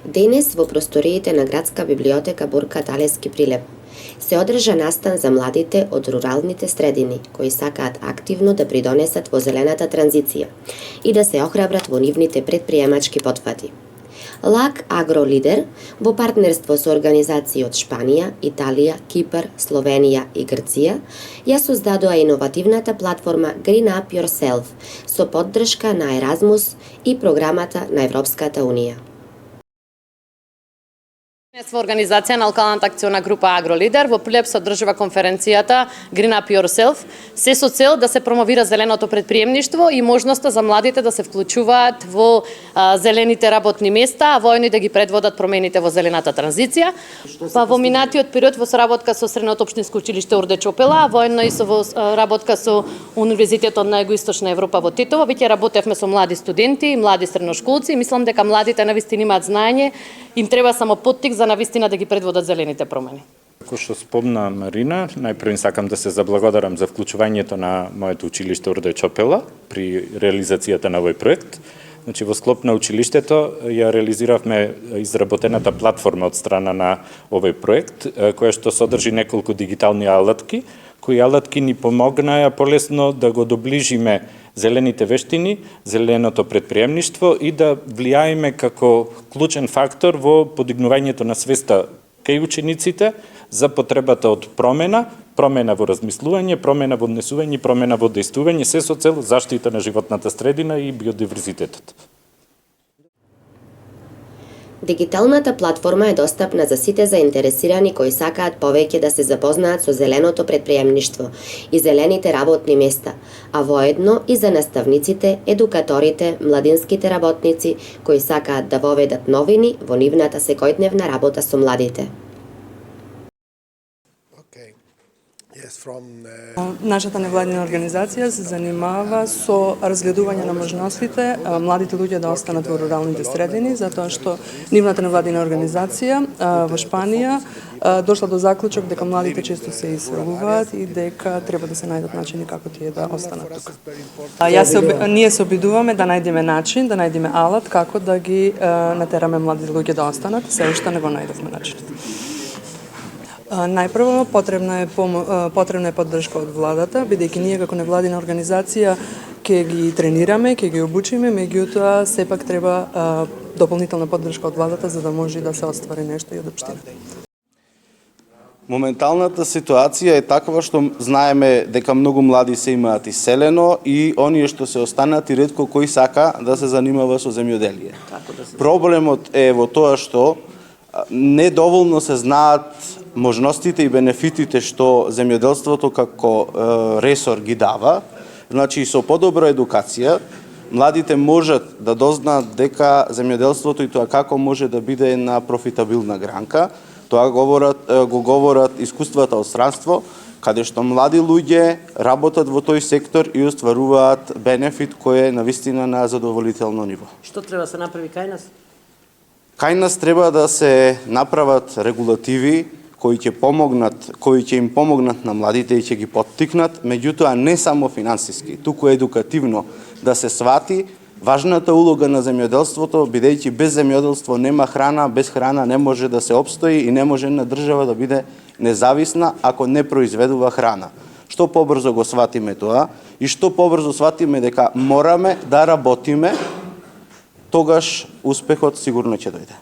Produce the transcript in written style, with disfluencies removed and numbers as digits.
Денес во просториите на Градска библиотека Борка Талески Прилеп се одржа настан за младите од руралните средини кои сакаат активно да придонесат во зелената транзиција и да се охрабрат во нивните предприемачки потфати. ЛАК Агро Лидер во партнерство со организации од Шпанија, Италија, Кипар, Словенија и Грција ја создадоа иновативната платформа Green Up Yourself со поддршка на Еразмус и програмата на Европската Унија. Во организација на локалната акциона група Агролидер во Прилеп се одржува конференцијата Green Up Yourself, се со цел да се промовира зеленото предприемништво и можноста за младите да се вклучуваат во зелените работни места, а воедно и да ги предводат промените во зелената транзиција. Во минатиот период во соработка со Средното општинско училиште Урде Чопела, а воедно и во работка со Универзитетот на Југоисточна Европа во Титово, веќе работевме со млади студенти, млади средношколци и мислам дека младите навистина имаат знаење, им треба само поттик за навистина да ги предводат зелените промени. Како што спомна Марина, најпрво сакам да се заблагодарам за вклучувањето на моето училиште Урде Чопела при реализацијата на овој проект. Значи, во склоп на училиштето ја реализиравме изработената платформа од страна на овој проект, која што содржи неколку дигитални алатки, кои алатки ни помогнаа полесно да го доближиме зелените вештини, зеленото предприемништво и да влијаеме како клучен фактор во подигнувањето на свеста кај учениците за потребата од промена во размислување, промена во однесување, промена во дејствување, се со цел заштита на животната средина и биодиверзитетот. Дигиталната платформа е достапна за сите заинтересирани кои сакаат повеќе да се запознаат со зеленото предприемништво и зелените работни места, а воедно и за наставниците, едукаторите, младинските работници кои сакаат да воведат новини во нивната секојдневна работа со младите. Нашата невладина организација се занимава со разгледување на можностите младите луѓе да останат во руралните средини, затоа што нивната невладина организација во Шпанија дошла до заклучок дека младите често се иселуваат и дека треба да се најдат начини како тие да останат тука. Ние се обидуваме да најдеме начин, да најдеме алат како да ги натераме младите луѓе да останат, се уште не го најдовме начин. Најпрво потребна е поддршка од владата, бидејќи ние како невладина организација ќе ги тренираме, ќе ги обучиме, меѓутоа сепак треба дополнителна поддршка од владата за да може да се оствари нешто и од општината. Моменталната ситуација е таква што знаеме дека многу млади се имаат иселено и оние што се останати ретко кој сака да се занимава со земјоделие. Проблемот е во тоа што недоволно се знаат можностите и бенефитите што земјоделството како ресор ги дава. Значи, со подобра едукација, младите можат да дознаат дека земјоделството и тоа како може да биде една профитабилна гранка. Тоа го говорат искуствата од странство, каде што млади луѓе работат во тој сектор и остваруваат бенефит кој е навистина на задоволително ниво. Што треба да се направи кај нас? Кај нас треба да се направат регулативи кои ќе им помогнат на младите и ќе ги поттикнат, меѓутоа не само финансиски, туку едукативно да се свати важната улога на земјоделството, бидејќи без земјоделство нема храна, без храна не може да се опстои и не може една држава да биде независна ако не произведува храна. Што побрзо го сватиме тоа и што побрзо сватиме дека мораме да работиме, тогаш успехот сигурно ќе дојде.